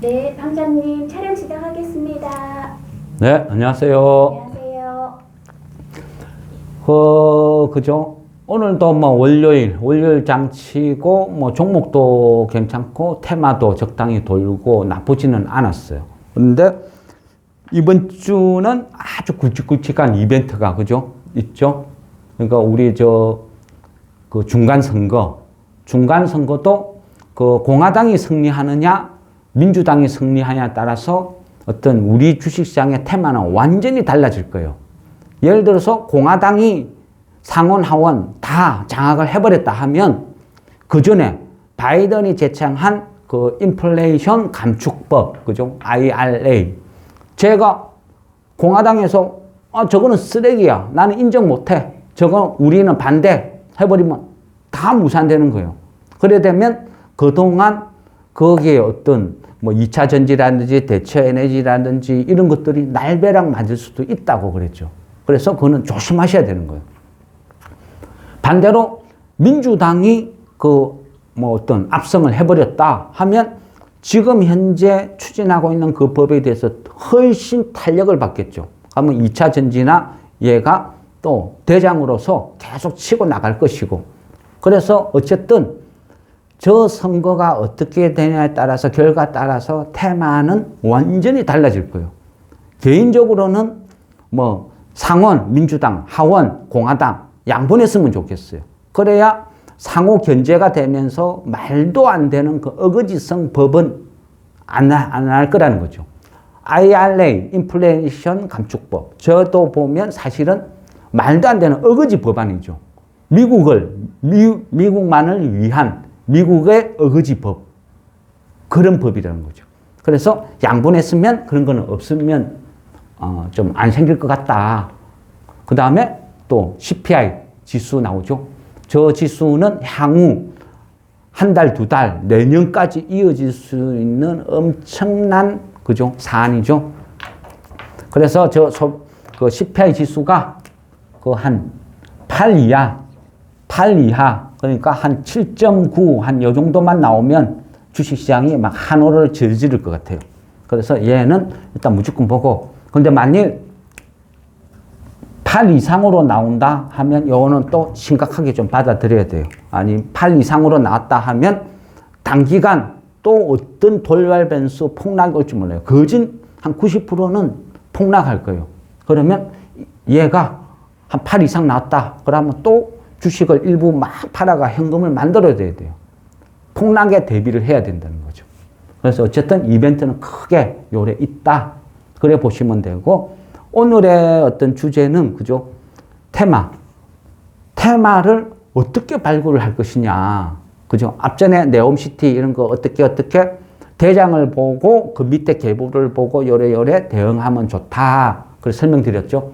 네, 방장님 촬영 시작하겠습니다. 네, 안녕하세요. 안녕하세요. 그죠? 오늘도 뭐 월요일 장치고, 뭐 종목도 괜찮고, 테마도 적당히 돌고, 나쁘지는 않았어요. 그런데 이번 주는 아주 굵직굵직한 이벤트가, 그죠? 있죠? 그러니까 우리 그 중간선거도 그 공화당이 승리하느냐, 민주당이 승리하냐에 따라서 어떤 우리 주식시장의 테마는 완전히 달라질 거예요. 예를 들어서 공화당이 상원, 하원 다 장악을 해버렸다 하면 그 전에 바이든이 제창한 그 인플레이션 감축법, 그죠? IRA. 제가 공화당에서 저거는 쓰레기야. 나는 인정 못해. 저거 우리는 반대 해버리면 다 무산되는 거예요. 그래 되면 그동안 거기에 어떤 뭐 2차 전지라든지 대체 에너지라든지 이런 것들이 날벼락 맞을 수도 있다고 그랬죠. 그래서 그거는 조심하셔야 되는 거예요. 반대로 민주당이 뭐 어떤 압승을 해버렸다 하면 지금 현재 추진하고 있는 그 법에 대해서 훨씬 탄력을 받겠죠. 그러면 2차 전지나 얘가 또 대장으로서 계속 치고 나갈 것이고, 그래서 어쨌든 저 선거가 어떻게 되냐에 따라서 결과에 따라서 테마는 완전히 달라질 거예요. 개인적으로는 뭐 상원 민주당, 하원 공화당 양분했으면 좋겠어요. 그래야 상호 견제가 되면서 말도 안 되는 그 어거지성 법은 안 할 거라는 거죠. IRA, 인플레이션 감축법. 저도 보면 사실은 말도 안 되는 어거지 법안이죠. 미국만을 위한 미국의 어거지 법. 그런 법이라는 거죠. 그래서 양분했으면 그런 거는 없으면 좀 안 생길 것 같다. 그 다음에 또 CPI 지수 나오죠. 저 지수는 향후 한 달, 두 달, 내년까지 이어질 수 있는 엄청난 그죠? 사안이죠. 그래서 그 CPI 지수가 그 한 8 이하, 그러니까 한 7.9, 한 요 정도만 나오면 주식시장이 막 한호를 저지를 것 같아요. 그래서 얘는 일단 무조건 보고, 근데 만일 8 이상으로 나온다 하면 요거는 또 심각하게 좀 받아들여야 돼요. 아니 8 이상으로 나왔다 하면 단기간 또 어떤 돌발 변수 폭락이 올지 몰라요. 거진 한 90%는 폭락할 거예요. 그러면 얘가 한 8 이상 나왔다. 그러면 또 주식을 일부 막 팔아가 현금을 만들어야 돼요. 폭락에 대비를 해야 된다는 거죠. 그래서 어쨌든 이벤트는 크게 요래 있다. 그래 보시면 되고, 오늘의 어떤 주제는 그죠? 테마를 어떻게 발굴을 할 것이냐. 그죠? 앞전에 네옴시티 이런 거 어떻게 대장을 보고 그 밑에 계보를 보고 요래 대응하면 좋다. 그래서 설명드렸죠.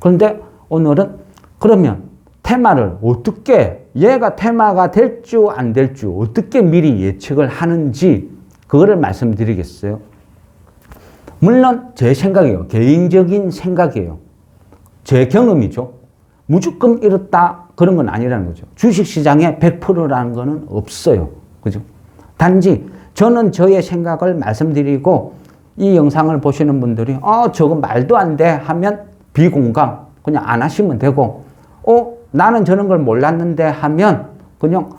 그런데 오늘은 그러면 테마를 어떻게, 얘가 테마가 될 줄 안 될 줄 어떻게 미리 예측을 하는지 그거를 말씀드리겠어요. 물론 제 생각이에요. 개인적인 생각이에요. 제 경험이죠. 무조건 이렇다 그런 건 아니라는 거죠. 주식시장에 100%라는 거는 없어요. 그죠? 단지 저는 저의 생각을 말씀드리고 이 영상을 보시는 분들이 저거 말도 안 돼 하면 비공감 그냥 안 하시면 되고, 나는 저런 걸 몰랐는데 하면 그냥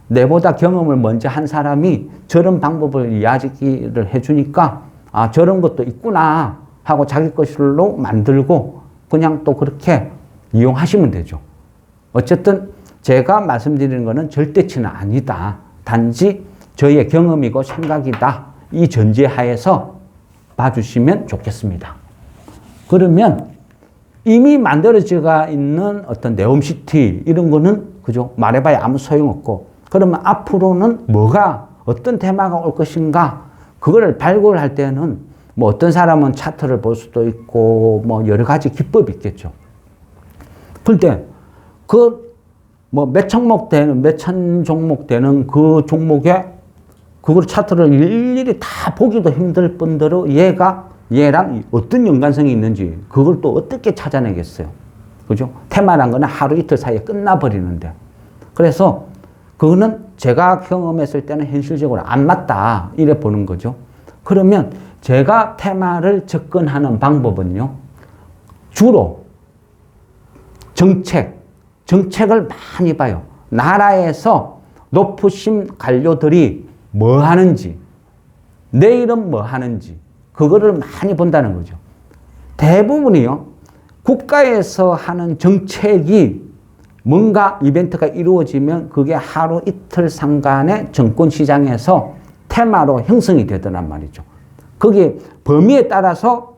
내보다 경험을 먼저 한 사람이 저런 방법을 이야기를 해주니까 저런 것도 있구나 하고 자기 것으로 만들고 그냥 또 그렇게 이용하시면 되죠. 어쨌든 제가 말씀드리는 거는 절대치는 아니다. 단지 저의 경험이고 생각이다. 이 전제하에서 봐주시면 좋겠습니다. 그러면 이미 만들어져 있는 어떤 네옴시티 이런 거는 그죠? 말해봐야 아무 소용없고, 그러면 앞으로는 어떤 테마가 올 것인가? 그거를 발굴할 때는 뭐 어떤 사람은 차트를 볼 수도 있고 뭐 여러 가지 기법이 있겠죠. 그런데 뭐 몇천 종목 되는 그 종목에 그걸 차트를 일일이 다 보기도 힘들 뿐더러 얘랑 어떤 연관성이 있는지 그걸 또 어떻게 찾아내겠어요. 그죠? 테마란 거는 하루 이틀 사이에 끝나버리는데. 그래서 그거는 제가 경험했을 때는 현실적으로 안 맞다. 이래 보는 거죠. 그러면 제가 테마를 접근하는 방법은요. 주로 정책을 많이 봐요. 나라에서 높으신 관료들이 뭐 하는지, 내일은 뭐 하는지, 그거를 많이 본다는 거죠. 대부분이요. 국가에서 하는 정책이 뭔가 이벤트가 이루어지면 그게 하루 이틀 상간의 정권시장에서 테마로 형성이 되더란 말이죠. 거기에 범위에 따라서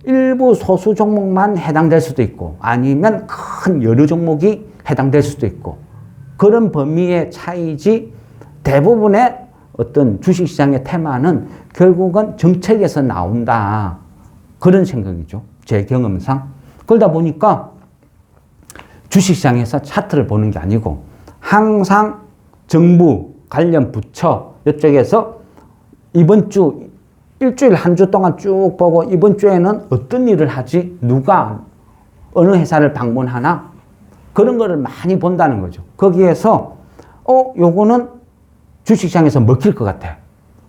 일부 소수 종목만 해당될 수도 있고 아니면 큰 여러 종목이 해당될 수도 있고 그런 범위의 차이지 대부분의 어떤 주식시장의 테마는 결국은 정책에서 나온다. 그런 생각이죠. 제 경험상. 그러다 보니까 주식시장에서 차트를 보는 게 아니고 항상 정부 관련 부처 이쪽에서 이번 주 일주일 한 주 동안 쭉 보고 이번 주에는 어떤 일을 하지? 누가 어느 회사를 방문하나? 그런 거를 많이 본다는 거죠. 거기에서 요거는 주식시장에서 먹힐 것 같아.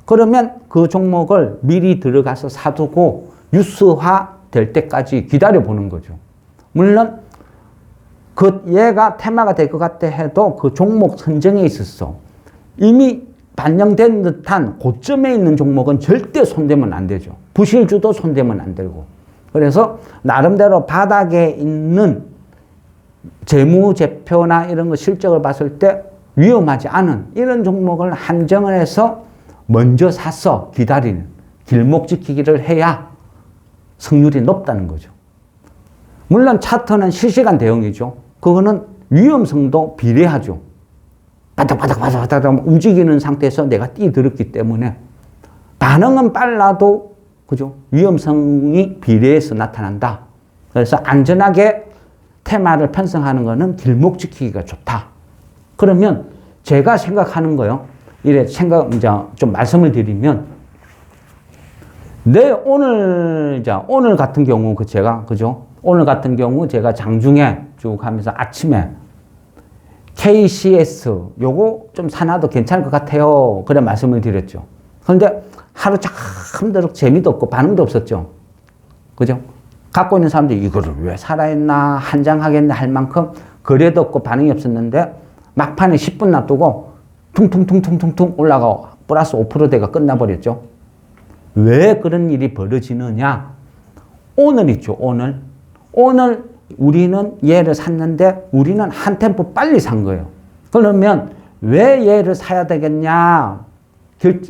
그러면 그 종목을 미리 들어가서 사두고 뉴스화 될 때까지 기다려 보는 거죠. 물론 얘가 테마가 될 것 같아 해도 그 종목 선정에 있어서 이미 반영된 듯한 고점에 있는 종목은 절대 손대면 안 되죠. 부실주도 손대면 안 되고. 그래서 나름대로 바닥에 있는 재무제표나 이런 거 실적을 봤을 때 위험하지 않은 이런 종목을 한정을 해서 먼저 사서 기다리는 길목 지키기를 해야 승률이 높다는 거죠. 물론 차트는 실시간 대응이죠. 그거는 위험성도 비례하죠. 바닥바닥 움직이는 상태에서 내가 뛰어들었기 때문에 반응은 빨라도 그죠? 위험성이 비례해서 나타난다. 그래서 안전하게 테마를 편성하는 거는 길목 지키기가 좋다. 그러면 제가 생각하는 거요. 이제 좀 말씀을 드리면 오늘 같은 경우 그죠? 오늘 같은 경우 제가 장중에 쭉 하면서 아침에 KCS 요거 좀 사놔도 괜찮을 것 같아요. 그래 말씀을 드렸죠. 그런데 하루 참도록 재미도 없고 반응도 없었죠. 그죠? 갖고 있는 사람들이 이거를 왜 사라 했나 한장하겠나 할 만큼 거래도 없고 반응이 없었는데 막판에 10분 놔두고 퉁퉁퉁퉁퉁퉁 올라가 플러스 5%대가 끝나버렸죠. 왜 그런 일이 벌어지느냐? 오늘 있죠. 오늘 우리는 얘를 샀는데 우리는 한 템포 빨리 산 거예요. 그러면 왜 얘를 사야 되겠냐?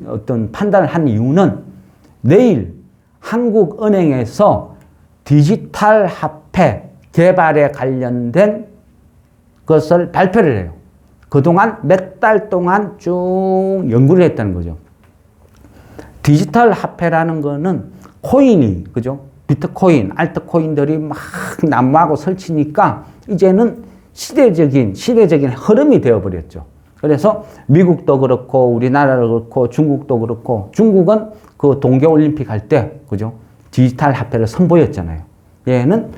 어떤 판단을 한 이유는 내일 한국은행에서 디지털 화폐 개발에 관련된 것을 발표를 해요. 그동안 몇 달 동안 쭉 연구를 했다는 거죠. 디지털 화폐라는 거는 코인이, 그죠? 비트코인, 알트코인들이 막 난무하고 설치니까 이제는 시대적인 흐름이 되어버렸죠. 그래서 미국도 그렇고 우리나라도 그렇고 중국도 그렇고 중국은 그 동계올림픽 할 때, 그죠? 디지털 화폐를 선보였잖아요. 얘는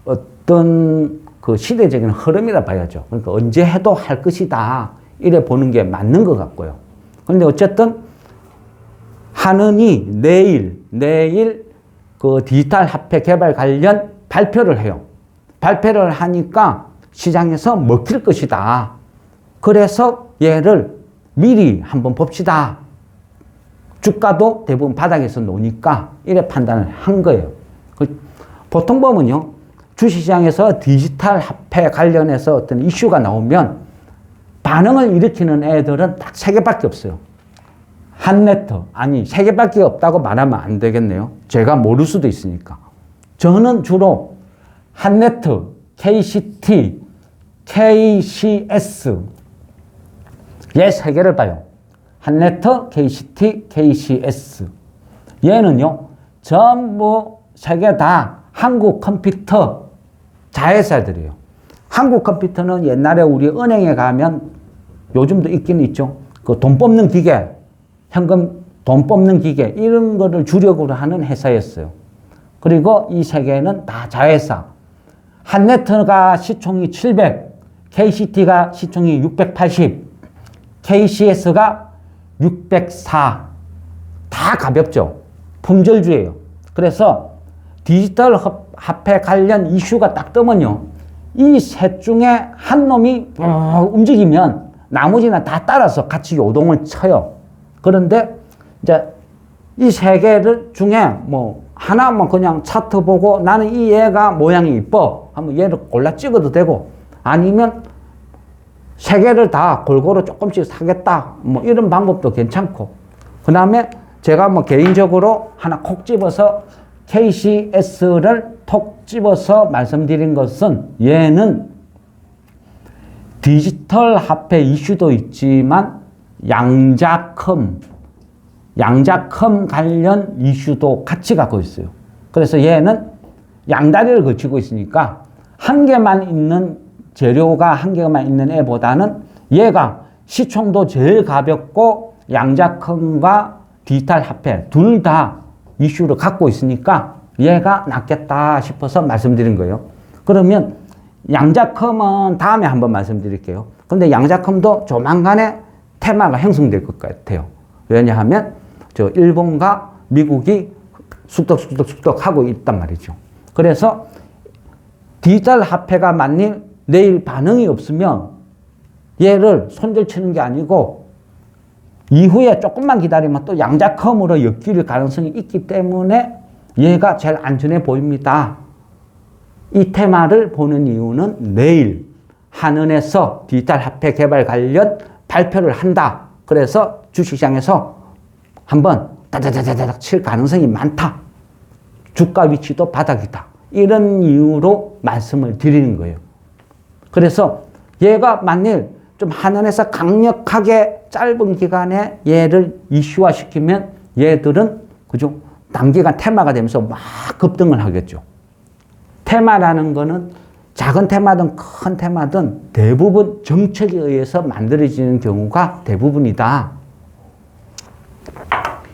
어떤 그 시대적인 흐름이라 봐야죠. 그러니까 언제 해도 할 것이다. 이래 보는 게 맞는 것 같고요. 그런데 어쨌든 하느니 내일 그 디지털 화폐 개발 관련 발표를 해요. 발표를 하니까 시장에서 먹힐 것이다. 그래서 얘를 미리 한번 봅시다. 주가도 대부분 바닥에서 노니까 이래 판단을 한 거예요. 보통 보면요. 주식시장에서 디지털 화폐 관련해서 어떤 이슈가 나오면 반응을 일으키는 애들은 딱 3개밖에 없어요. 한네트, 아니 3개밖에 없다고 말하면 안 되겠네요. 제가 모를 수도 있으니까. 저는 주로 한네트, KCT, KCS 얘 3개를 봐요. 한네트, KCT, KCS 얘는요. 전부 3개 다 한국 컴퓨터 자회사들이에요. 한국 컴퓨터는 옛날에 우리 은행에 가면 요즘도 있긴 있죠. 그 돈 뽑는 기계, 현금 돈 뽑는 기계 이런 거를 주력으로 하는 회사였어요. 그리고 이 3개는 다 자회사. 한네트가 시총이 700, KCT가 시총이 680, KCS가 604. 다 가볍죠. 품절주예요. 그래서 디지털 화폐 관련 이슈가 딱 뜨면요. 이 셋 중에 한 놈이 움직이면 나머지는 다 따라서 같이 요동을 쳐요. 그런데 이제 이 세 개를 중에 뭐 하나만 그냥 차트 보고 나는 이 얘가 모양이 이뻐 하면 얘를 골라 찍어도 되고, 아니면 세 개를 다 골고루 조금씩 사겠다 뭐 이런 방법도 괜찮고, 그 다음에 제가 뭐 개인적으로 하나 콕 집어서 KCS를 톡 집어서 말씀드린 것은, 얘는 디지털 화폐 이슈도 있지만 양자컴 관련 이슈도 같이 갖고 있어요. 그래서 얘는 양다리를 거치고 있으니까 한 개만 있는 재료가 한 개만 있는 애보다는 얘가 시총도 제일 가볍고 양자컴과 디지털 화폐 둘 다 이슈를 갖고 있으니까 얘가 낫겠다 싶어서 말씀드린 거예요. 그러면 양자컴은 다음에 한번 말씀드릴게요. 근데 양자컴도 조만간에 테마가 형성될 것 같아요. 왜냐하면 저 일본과 미국이 쑥덕 하고 있단 말이죠. 그래서 디지털 화폐가 만일 내일 반응이 없으면 얘를 손절치는 게 아니고 이후에 조금만 기다리면 또 양자컴으로 엮일 가능성이 있기 때문에 얘가 제일 안전해 보입니다. 이 테마를 보는 이유는 내일 한은에서 디지털 화폐 개발 관련 발표를 한다. 그래서 주식시장에서 한번 다다다다닥 칠 가능성이 많다. 주가 위치도 바닥이다. 이런 이유로 말씀을 드리는 거예요. 그래서 얘가 만일 좀 한은에서 강력하게 짧은 기간에 얘를 이슈화시키면 얘들은 그죠? 단기간 테마가 되면서 막 급등을 하겠죠. 테마라는 거는 작은 테마든 큰 테마든 대부분 정책에 의해서 만들어지는 경우가 대부분이다.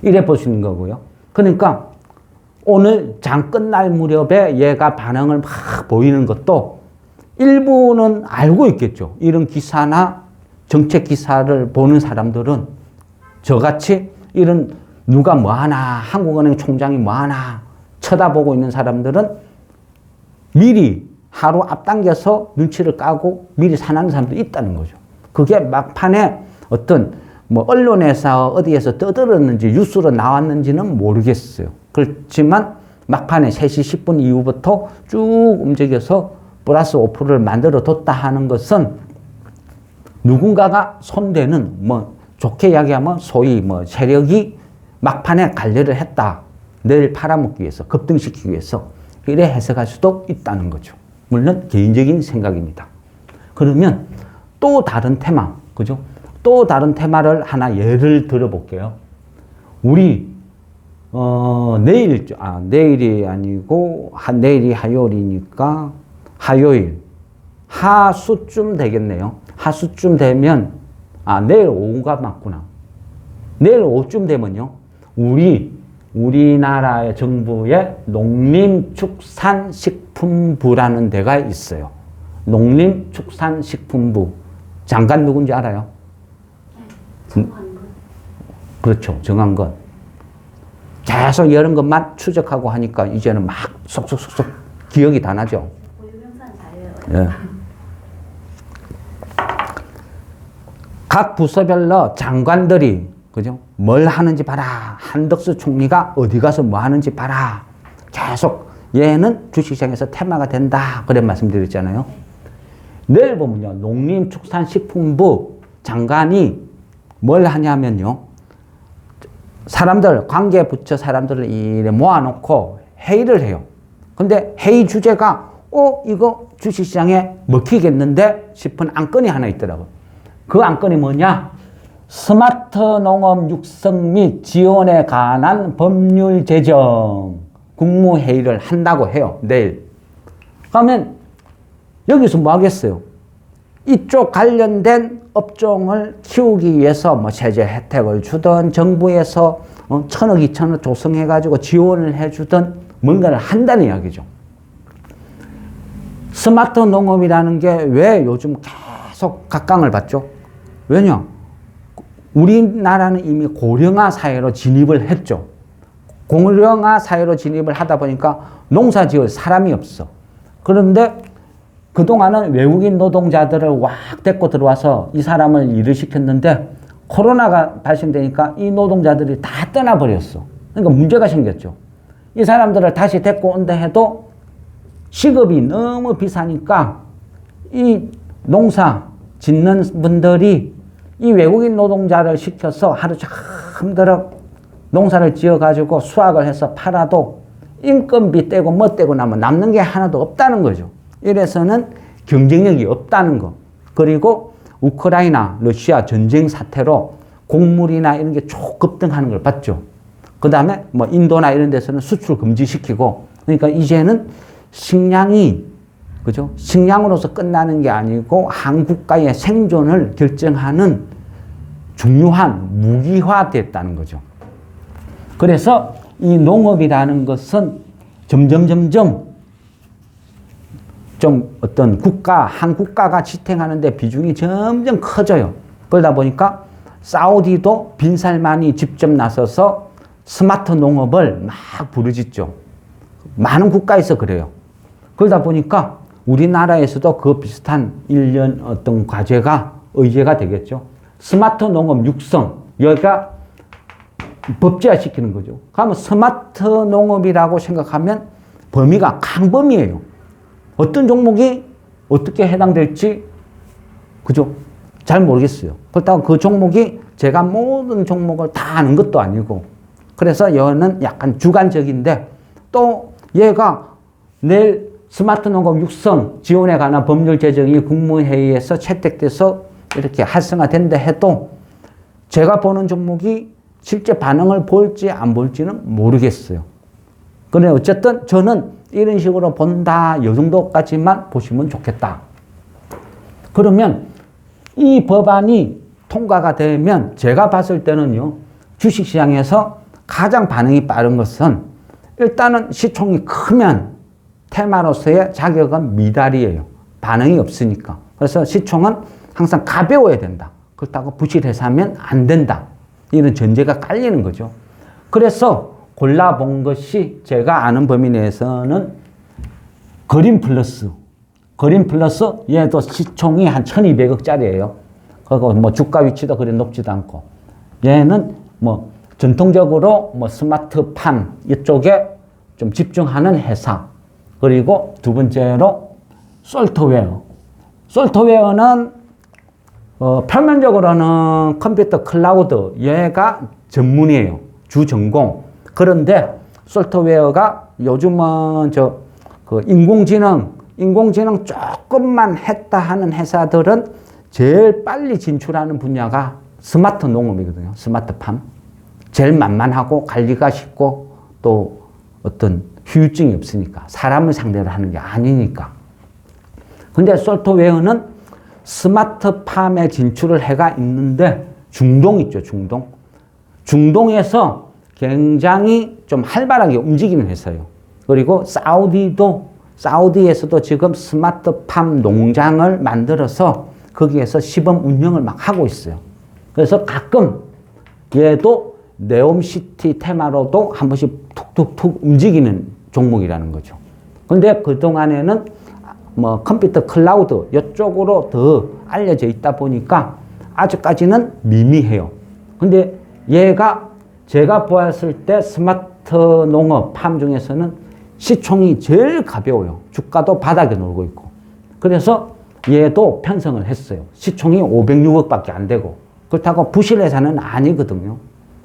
이래 보시는 거고요. 그러니까 오늘 장 끝날 무렵에 얘가 반응을 막 보이는 것도 일부는 알고 있겠죠. 이런 기사나 정책 기사를 보는 사람들은 저같이 이런 누가 뭐하나, 한국은행 총장이 뭐하나 쳐다보고 있는 사람들은 미리 하루 앞당겨서 눈치를 까고 미리 사는 사람도 있다는 거죠. 그게 막판에 어떤 뭐 언론에서 어디에서 떠들었는지 뉴스로 나왔는지는 모르겠어요. 그렇지만 막판에 3시 10분 이후부터 쭉 움직여서 플러스 5%를 만들어 뒀다 하는 것은 누군가가 손대는 뭐 좋게 이야기하면 소위 뭐 세력이 막판에 관리를 했다. 내일 팔아먹기 위해서, 급등시키기 위해서 이래 해석할 수도 있다는 거죠. 물론 개인적인 생각입니다. 그러면 또 다른 테마, 그죠? 또 다른 테마를 하나 예를 들어볼게요. 우리 내일이 아니고 내일이 화요일이니까 화요일 하수쯤 되겠네요. 하수쯤 되면 내일 오후가 맞구나. 내일 오후쯤 되면요. 우리나라의 정부의 농림축산식품부라는 데가 있어요. 농림축산식품부. 장관 누군지 알아요? 정한건. 그렇죠. 정한건. 계속 이런 것만 추적하고 하니까 이제는 막 쏙쏙쏙쏙 기억이 다 나죠. 유명산 잘해요. 예. 각 부서별로 장관들이 그죠? 뭘 하는지 봐라. 한덕수 총리가 어디 가서 뭐 하는지 봐라. 계속 얘는 주식시장에서 테마가 된다. 그래 말씀드렸잖아요. 내일 보면요. 농림축산식품부 장관이 뭘 하냐면요. 사람들, 관계부처 사람들을 이래 모아놓고 회의를 해요. 근데 회의 주제가 이거 주식시장에 먹히겠는데 싶은 안건이 하나 있더라고요. 그 안건이 뭐냐? 스마트 농업 육성 및 지원에 관한 법률 제정 국무회의를 한다고 해요. 내일. 그러면 여기서 뭐 하겠어요? 이쪽 관련된 업종을 키우기 위해서 뭐 세제 혜택을 주든 정부에서 1,000억, 2,000억 조성해가지고 지원을 해주든 뭔가를 한다는 이야기죠. 스마트 농업이라는 게 왜 요즘 계속 각광을 받죠? 왜냐? 우리나라는 이미 고령화 사회로 진입을 했죠. 고령화 사회로 진입을 하다 보니까 농사 지을 사람이 없어. 그런데 그동안은 외국인 노동자들을 왁 데리고 들어와서 이 사람을 일을 시켰는데 코로나가 발생되니까 이 노동자들이 다 떠나버렸어. 그러니까 문제가 생겼죠. 이 사람들을 다시 데리고 온다 해도 시급이 너무 비싸니까 이 농사 짓는 분들이 이 외국인 노동자를 시켜서 하루 종일 농사를 지어가지고 수확을 해서 팔아도 인건비 떼고 뭐 떼고 나면 남는 게 하나도 없다는 거죠. 이래서는 경쟁력이 없다는 거. 그리고 우크라이나, 러시아 전쟁 사태로 곡물이나 이런 게 초급등하는 걸 봤죠. 그 다음에 뭐 인도나 이런 데서는 수출 금지시키고, 그러니까 이제는 식량이, 그죠? 식량으로서 끝나는 게 아니고 한 국가의 생존을 결정하는 중요한 무기화 됐다는 거죠. 그래서 이 농업이라는 것은 점점 좀 어떤 국가, 한 국가가 지탱하는데 비중이 점점 커져요. 그러다 보니까 사우디도 빈살만이 직접 나서서 스마트 농업을 막 부르짖죠. 많은 국가에서 그래요. 그러다 보니까 우리나라에서도 그 비슷한 일련 어떤 과제가 의제가 되겠죠. 스마트 농업 육성, 여기가 법제화시키는 거죠. 그러면 스마트 농업이라고 생각하면 범위가 강범위예요. 어떤 종목이 어떻게 해당될지, 그죠? 잘 모르겠어요. 그렇다고 그 종목이 제가 모든 종목을 다 아는 것도 아니고, 그래서 여는 약간 주관적인데, 또 얘가 내일 스마트 농업 육성 지원에 관한 법률 제정이 국무회의에서 채택돼서 이렇게 활성화된다 해도 제가 보는 종목이 실제 반응을 볼지 안 볼지는 모르겠어요. 그런데 어쨌든 저는 이런 식으로 본다, 이 정도까지만 보시면 좋겠다. 그러면 이 법안이 통과가 되면 제가 봤을 때는요, 주식시장에서 가장 반응이 빠른 것은 일단은 시총이 크면 테마로서의 자격은 미달이에요. 반응이 없으니까. 그래서 시총은 항상 가벼워야 된다. 그렇다고 부실해서 하면 안 된다. 이런 전제가 깔리는 거죠. 그래서 골라본 것이 제가 아는 범위 내에서는 그린 플러스 얘도 시총이 한 1200억짜리예요. 그리고 뭐 주가 위치도 그리 높지도 않고, 얘는 뭐 전통적으로 뭐 스마트팜 이쪽에 좀 집중하는 회사. 그리고 두 번째로 솔트웨어는 표면적으로는 컴퓨터 클라우드, 얘가 전문이에요. 주 전공. 그런데 솔트웨어가 요즘은 그 인공지능 조금만 했다 하는 회사들은 제일 빨리 진출하는 분야가 스마트 농업이거든요. 스마트팜. 제일 만만하고 관리가 쉽고 또 어떤 후유증이 없으니까. 사람을 상대로 하는 게 아니니까. 근데 솔트웨어는 스마트팜에 진출을 해가 있는데 중동 있죠, 중동. 중동에서 굉장히 좀 활발하게 움직이는 회사예요. 그리고 사우디에서도 지금 스마트팜 농장을 만들어서 거기에서 시범 운영을 막 하고 있어요. 그래서 가끔 얘도 네옴시티 테마로도 한 번씩 툭툭툭 움직이는 종목이라는 거죠. 근데 그동안에는 뭐 컴퓨터 클라우드 이쪽으로 더 알려져 있다 보니까 아직까지는 미미해요. 근데 얘가 제가 보았을 때 스마트 농업 팜 중에서는 시총이 제일 가벼워요. 주가도 바닥에 놀고 있고. 그래서 얘도 편성을 했어요. 시총이 506억밖에 안 되고. 그렇다고 부실회사는 아니거든요.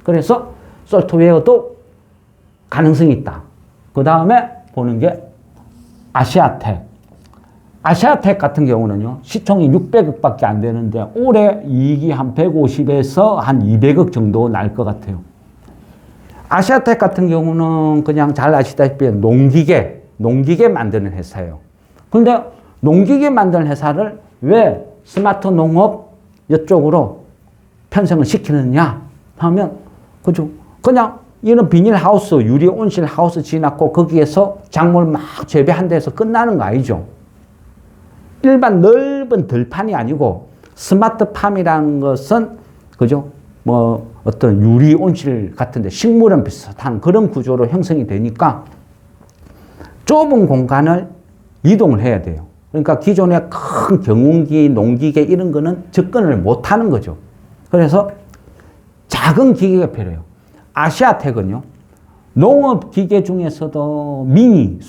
그래서 솔트웨어도 가능성이 있다. 그 다음에 보는 게 아시아텍. 아시아텍 같은 경우는요, 시총이 600억밖에 안 되는데 올해 이익이 한 150에서 한 200억 정도 날 것 같아요. 아시아텍 같은 경우는 그냥 잘 아시다시피 농기계 만드는 회사예요. 근데 농기계 만드는 회사를 왜 스마트 농업 이쪽으로 편성을 시키느냐 하면, 그죠? 그냥 이런 비닐하우스, 유리 온실 하우스 지어놨고 거기에서 작물 막 재배한 데서 끝나는 거 아니죠? 일반 넓은 들판이 아니고 스마트팜이라는 것은, 그죠? 뭐 어떤 유리 온실 같은데 식물원 비슷한 그런 구조로 형성이 되니까 좁은 공간을 이동을 해야 돼요. 그러니까 기존의 큰 경운기, 농기계 이런 거는 접근을 못 하는 거죠. 그래서 작은 기계가 필요해요. 아시아텍은요, 농업 기계 중에서도 미니,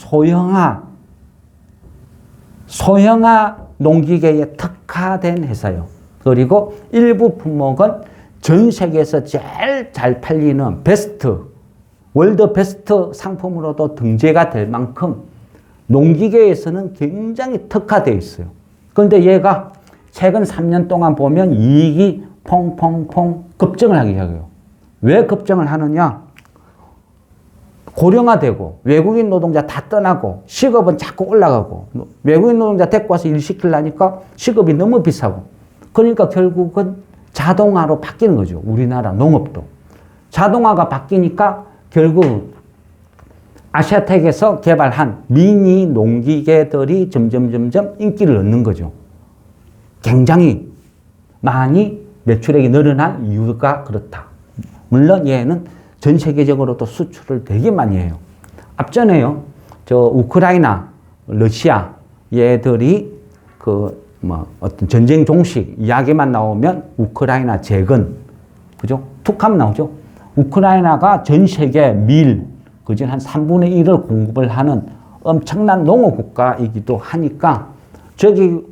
소형화 농기계에 특화된 회사예요. 그리고 일부 품목은 전 세계에서 제일 잘 팔리는 베스트, 월드 베스트 상품으로도 등재가 될 만큼 농기계에서는 굉장히 특화되어 있어요. 그런데 얘가 최근 3년 동안 보면 이익이 퐁퐁퐁 급증을 하기 시작해요. 왜 급증을 하느냐? 고령화되고 외국인 노동자 다 떠나고 시급은 자꾸 올라가고 외국인 노동자 데리고 와서 일 시키려니까 시급이 너무 비싸고 그러니까 결국은 자동화로 바뀌는 거죠. 우리나라 농업도. 자동화가 바뀌니까 결국 아시아텍에서 개발한 미니 농기계들이 점점 인기를 얻는 거죠. 굉장히 많이 매출액이 늘어난 이유가 그렇다. 물론 얘는 전 세계적으로도 수출을 되게 많이 해요. 앞전에요, 저 우크라이나, 러시아 얘들이 어떤 전쟁 종식 이야기만 나오면 우크라이나 재건, 그죠? 툭 하면 나오죠. 우크라이나가 전 세계 밀, 그죠? 한 3분의 1을 공급을 하는 엄청난 농업 국가이기도 하니까 저기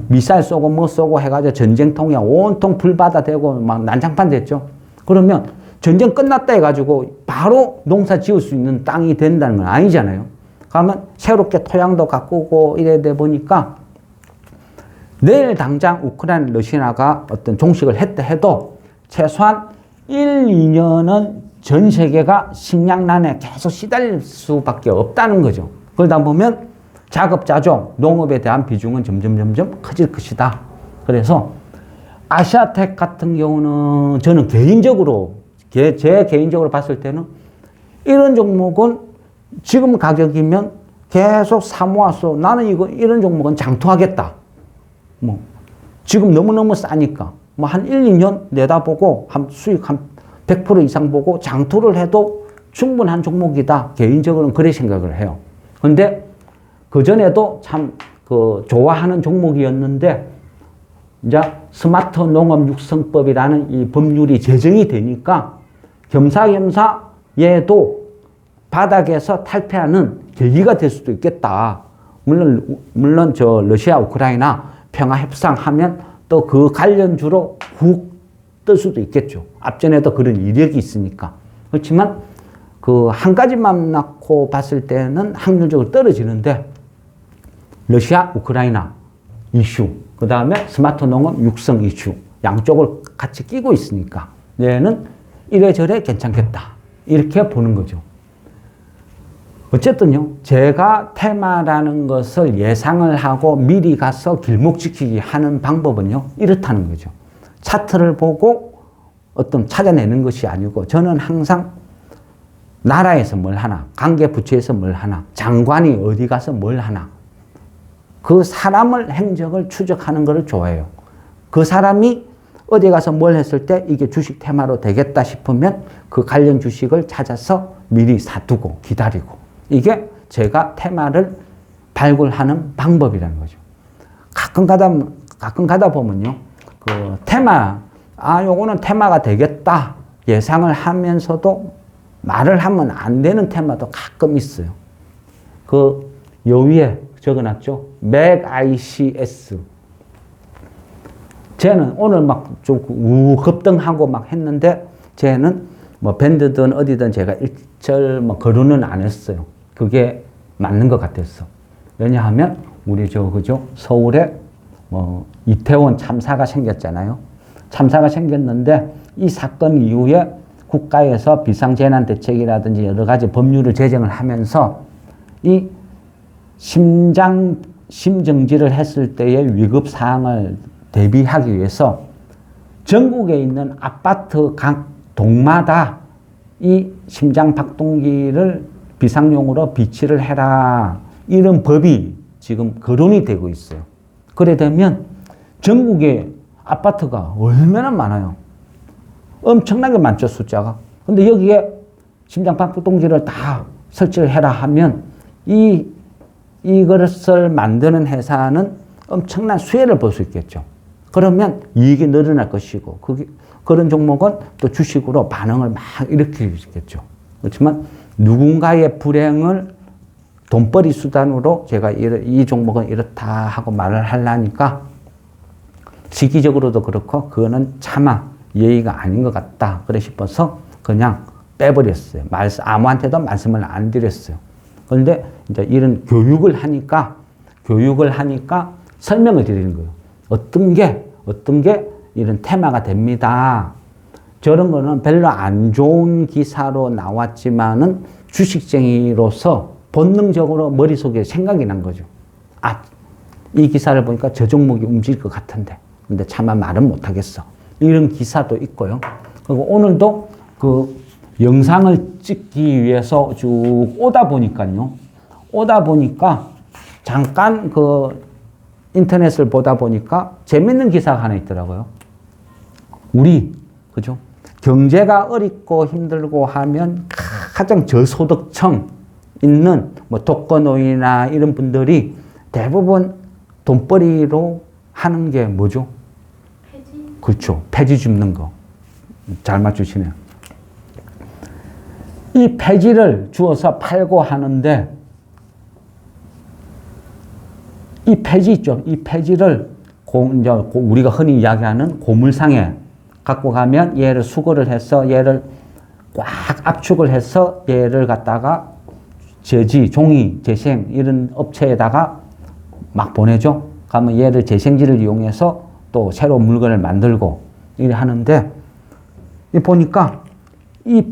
미사일 쏘고 뭐 쏘고 해가지고 전쟁통에 온통 불바다 되고 막 난장판 됐죠. 그러면 전쟁 끝났다 해가지고 바로 농사 지을 수 있는 땅이 된다는 건 아니잖아요. 그러면 새롭게 토양도 가꾸고 이래야 돼 보니까 내일 당장 우크라이나, 러시아가 어떤 종식을 했다 해도 최소한 1, 2년은 전 세계가 식량난에 계속 시달릴 수밖에 없다는 거죠. 그러다 보면 자급자족, 농업에 대한 비중은 점점 커질 것이다. 그래서 아시아텍 같은 경우는 저는 제 개인적으로 봤을 때는 이런 종목은 지금 가격이면 계속 사모아서 나는 이런 종목은 장투하겠다. 지금 너무너무 싸니까 한 1, 2년 내다보고 수익 한 100% 이상 보고 장투를 해도 충분한 종목이다. 개인적으로는 그렇게 생각을 해요. 그런데 그전에도 참 좋아하는 종목이었는데 이제 스마트 농업 육성법이라는 이 법률이 제정이 되니까 겸사겸사 얘도 바닥에서 탈퇴하는 계기가 될 수도 있겠다. 물론 저 러시아, 우크라이나 평화 협상하면 또 그 관련주로 훅 뜰 수도 있겠죠. 앞전에도 그런 이력이 있으니까. 그렇지만 한 가지만 놓고 봤을 때는 확률적으로 떨어지는데 러시아, 우크라이나 이슈, 그 다음에 스마트 농업 육성 이슈 양쪽을 같이 끼고 있으니까 얘는 이래저래 괜찮겠다. 이렇게 보는 거죠. 어쨌든요, 제가 테마라는 것을 예상을 하고 미리 가서 길목지키기 하는 방법은요, 이렇다는 거죠. 차트를 보고 어떤 찾아내는 것이 아니고 저는 항상 나라에서 뭘 하나, 관계부처에서 뭘 하나, 장관이 어디 가서 뭘 하나, 그 사람을 행적을 추적하는 것을 좋아해요. 그 사람이 어디 가서 뭘 했을 때 이게 주식 테마로 되겠다 싶으면 그 관련 주식을 찾아서 미리 사두고 기다리고, 이게 제가 테마를 발굴하는 방법이라는 거죠. 가끔 가다 보면요, 테마, 요거는 테마가 되겠다 예상을 하면서도 말을 하면 안 되는 테마도 가끔 있어요. 요 위에 적어놨죠. 맥ICS. 쟤는 오늘 좀 급등하고 했는데 쟤는 밴드든 어디든 제가 일절 거론은 안 했어요. 그게 맞는 것 같았어. 왜냐하면 우리 그죠? 서울에 이태원 참사가 생겼잖아요. 참사가 생겼는데 이 사건 이후에 국가에서 비상재난대책이라든지 여러 가지 법률을 제정을 하면서 이 심정지를 했을 때의 위급 사항을 대비하기 위해서 전국에 있는 아파트 각 동마다 이 심장 박동기를 비상용으로 비치를 해라. 이런 법이 지금 거론이 되고 있어요. 그래 되면 전국에 아파트가 얼마나 많아요. 엄청나게 많죠, 숫자가. 근데 여기에 심장방부동기를 다 설치를 해라 하면 이것을 만드는 회사는 엄청난 수혜를 볼 수 있겠죠. 그러면 이익이 늘어날 것이고, 그런 종목은 또 주식으로 반응을 막 일으킬 수 있겠죠. 그렇지만 누군가의 불행을 돈벌이 수단으로 제가 이 종목은 이렇다 하고 말을 하려니까 시기적으로도 그렇고 그거는 차마 예의가 아닌 것 같다. 그래 싶어서 그냥 빼버렸어요. 아무한테도 말씀을 안 드렸어요. 그런데 이제 이런 교육을 하니까 설명을 드리는 거예요. 어떤 게 이런 테마가 됩니다. 저런 거는 별로 안 좋은 기사로 나왔지만은 주식쟁이로서 본능적으로 머릿속에 생각이 난 거죠. 아, 이 기사를 보니까 저 종목이 움직일 것 같은데. 근데 차마 말은 못 하겠어. 이런 기사도 있고요. 그리고 오늘도 그 영상을 찍기 위해서 쭉 오다 보니까 잠깐 그 인터넷을 보다 보니까 재밌는 기사가 하나 있더라고요. 그죠? 경제가 어렵고 힘들고 하면 가장 저소득층 있는 뭐 독거노인이나 이런 분들이 대부분 돈벌이로 하는 게 뭐죠? 폐지. 그렇죠. 폐지 줍는 거. 잘 맞추시네요. 이 폐지를 주어서 팔고 하는데 이 폐지 있죠. 이 폐지를 이제 우리가 흔히 이야기하는 고물상에 갖고 가면 얘를 수거를 해서 얘를 꽉 압축을 해서 얘를 갖다가 종이, 재생 이런 업체에다가 막 보내죠. 그러면 얘를 재생지를 이용해서 또 새로운 물건을 만들고 이래 하는데 보니까 이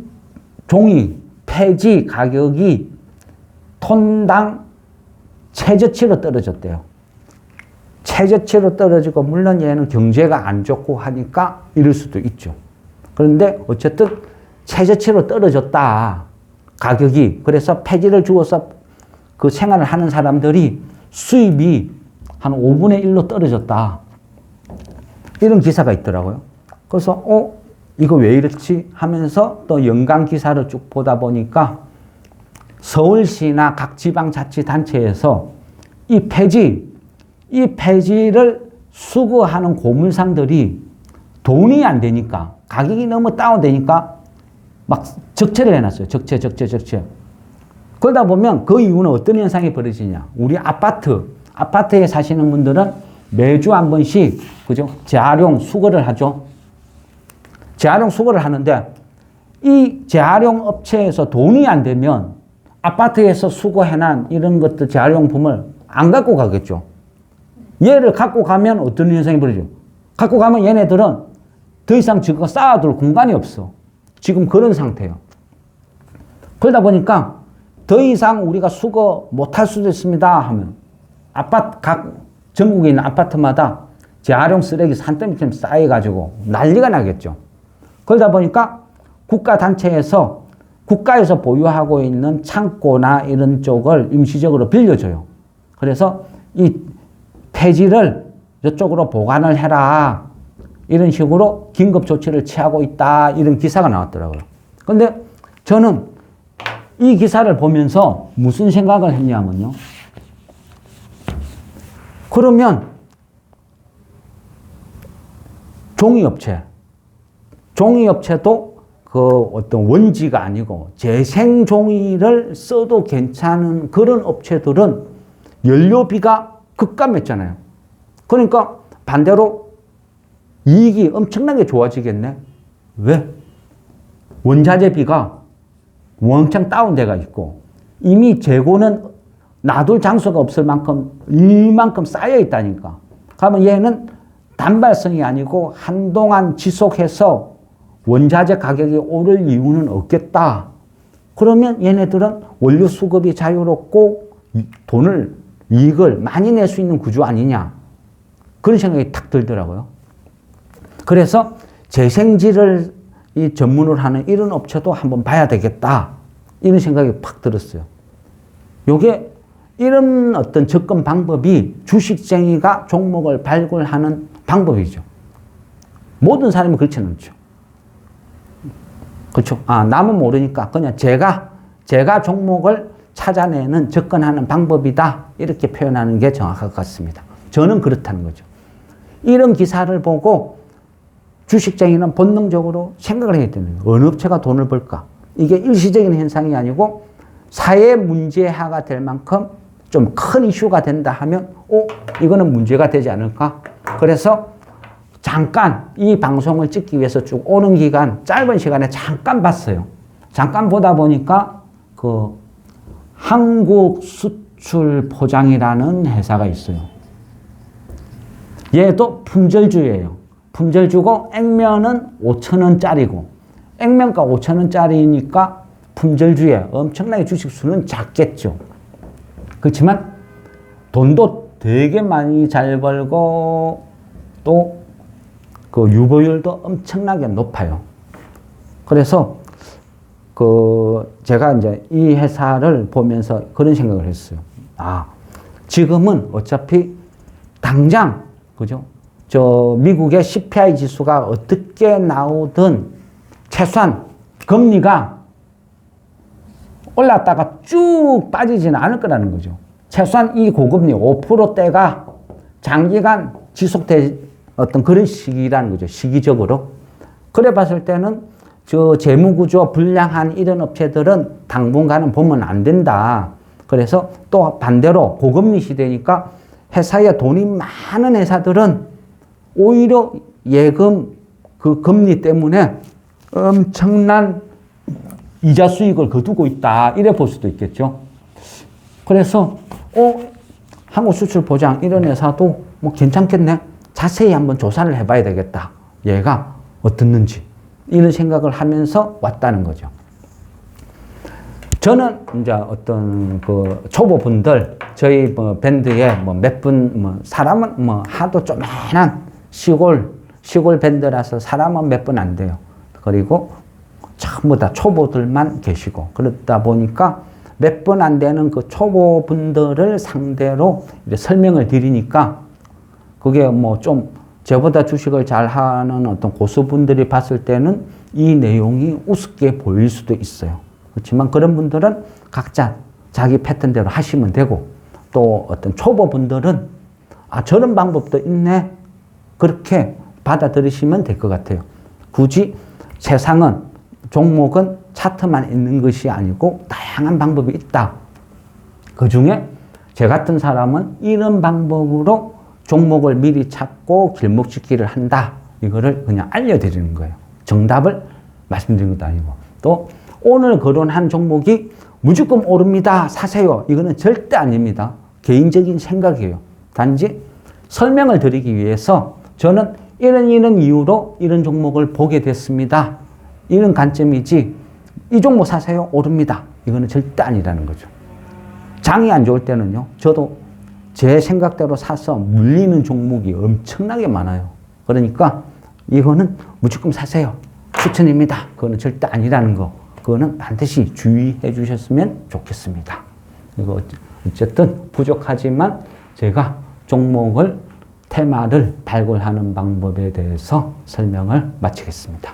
종이 폐지 가격이 톤당 최저치로 떨어졌대요. 최저치로 떨어지고 물론 얘는 경제가 안 좋고 하니까 이럴 수도 있죠. 그런데 어쨌든 최저치로 떨어졌다. 가격이. 그래서 폐지를 주어서 그 생활을 하는 사람들이 수입이 한 5분의 1로 떨어졌다. 이런 기사가 있더라고요. 그래서 이거 왜 이렇지 하면서 또 연간 기사를 쭉 보다 보니까 서울시나 각 지방자치단체에서 이 폐지를 수거하는 고물상들이 돈이 안 되니까 가격이 너무 다운되니까 막 적체를 해놨어요. 적체. 그러다 보면 그 이유는 어떤 현상이 벌어지냐. 우리 아파트에 사시는 분들은 매주 한 번씩, 그죠? 재활용 수거를 하죠. 재활용 수거를 하는데 이 재활용 업체에서 돈이 안 되면 아파트에서 수거해난 이런 것들 재활용품을 안 갖고 가겠죠. 얘를 갖고 가면 어떤 현상이 벌어져요? 갖고 가면 얘네들은 더 이상 저거 쌓아둘 공간이 없어. 지금 그런 상태예요. 그러다 보니까 더 이상 우리가 수거 못할 수도 있습니다 하면 각 전국에 있는 아파트마다 재활용 쓰레기 산더미처럼 쌓여가지고 난리가 나겠죠. 그러다 보니까 국가에서 보유하고 있는 창고나 이런 쪽을 임시적으로 빌려줘요. 그래서 이 폐지를 이쪽으로 보관을 해라. 이런 식으로 긴급 조치를 취하고 있다. 이런 기사가 나왔더라고요. 근데 저는 이 기사를 보면서 무슨 생각을 했냐면요. 그러면 종이업체도 그 어떤 원지가 아니고 재생 종이를 써도 괜찮은 그런 업체들은 연료비가 급감했잖아요. 그러니까 반대로 이익이 엄청나게 좋아지겠네. 왜? 원자재비가 원창 다운돼가 있고 이미 재고는 놔둘 장소가 없을 만큼 이만큼 쌓여 있다니까. 그러면 얘는 단발성이 아니고 한동안 지속해서 원자재 가격이 오를 이유는 없겠다. 그러면 얘네들은 원료 수급이 자유롭고 이익을 많이 낼 수 있는 구조 아니냐. 그런 생각이 탁 들더라고요. 그래서 재생지를 전문으로 하는 이런 업체도 한번 봐야 되겠다. 이런 생각이 팍 들었어요. 요게 이런 어떤 접근 방법이 주식쟁이가 종목을 발굴하는 방법이죠. 모든 사람이 그렇지는 않죠. 그렇죠. 남은 모르니까 그냥 제가 종목을 찾아내는 접근하는 방법이다. 이렇게 표현하는 게 정확할 것 같습니다. 저는 그렇다는 거죠. 이런 기사를 보고 주식쟁이는 본능적으로 생각을 해야 되는 거예요. 어느 업체가 돈을 벌까? 이게 일시적인 현상이 아니고 사회 문제화가 될 만큼 좀 큰 이슈가 된다 하면 이거는 문제가 되지 않을까? 그래서 잠깐 이 방송을 찍기 위해서 쭉 오는 기간 짧은 시간에 잠깐 봤어요. 잠깐 보다 보니까 그 한국수출포장이라는 회사가 있어요. 얘도 품절주예요. 품절주고 액면은 5,000원짜리고 액면가 5,000원짜리니까 품절주에 엄청나게 주식수는 작겠죠. 그렇지만 돈도 되게 많이 잘 벌고 또 그 유보율도 엄청나게 높아요. 그래서 제가 이제 이 회사를 보면서 그런 생각을 했어요. 지금은 어차피 당장 그죠? 저 미국의 CPI 지수가 어떻게 나오든 최소한 금리가 올랐다가 쭉 빠지지는 않을 거라는 거죠. 최소한 이 고금리 5%대가 장기간 지속될 어떤 그런 시기라는 거죠. 시기적으로. 그래 봤을 때는 저 재무구조 불량한 이런 업체들은 당분간은 보면 안 된다. 그래서 또 반대로 고금리 시대니까 회사에 돈이 많은 회사들은 오히려 예금 그 금리 때문에 엄청난 이자 수익을 거두고 있다. 이래 볼 수도 있겠죠. 그래서 한국수출보장 이런 회사도 뭐 괜찮겠네. 자세히 한번 조사를 해봐야 되겠다. 얘가 어떻는지 이런 생각을 하면서 왔다는 거죠. 저는 이제 어떤 그 초보분들 저희 뭐 밴드에 뭐 몇 분 사람은 뭐 하도 조그만한 시골 밴드라서 사람은 몇 분 안 돼요. 그리고 전부 다 초보들만 계시고 그러다 보니까 몇 분 안 되는 그 초보분들을 상대로 이제 설명을 드리니까 그게 뭐 좀 저보다 주식을 잘 하는 어떤 고수분들이 봤을 때는 이 내용이 우습게 보일 수도 있어요. 그렇지만 그런 분들은 각자 자기 패턴대로 하시면 되고 또 어떤 초보분들은 저런 방법도 있네. 그렇게 받아들이시면 될 것 같아요. 굳이 세상은 종목은 차트만 있는 것이 아니고 다양한 방법이 있다. 그 중에 저 같은 사람은 이런 방법으로 종목을 미리 찾고 길목짓기를 한다. 이거를 그냥 알려드리는 거예요. 정답을 말씀드리는 것도 아니고. 또 오늘 거론한 종목이 무조건 오릅니다. 사세요. 이거는 절대 아닙니다. 개인적인 생각이에요. 단지 설명을 드리기 위해서 저는 이런 이유로 이런 종목을 보게 됐습니다. 이런 관점이지 이 종목 사세요. 오릅니다. 이거는 절대 아니라는 거죠. 장이 안 좋을 때는요. 저도 제 생각대로 사서 물리는 종목이 엄청나게 많아요. 그러니까 이거는 무조건 사세요. 추천입니다. 그거는 절대 아니라는 거. 그거는 반드시 주의해 주셨으면 좋겠습니다. 이거 어쨌든 부족하지만 제가 종목을 테마를 발굴하는 방법에 대해서 설명을 마치겠습니다.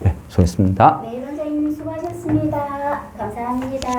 네, 수고했습니다. 네, 원장님 수고하셨습니다. 감사합니다.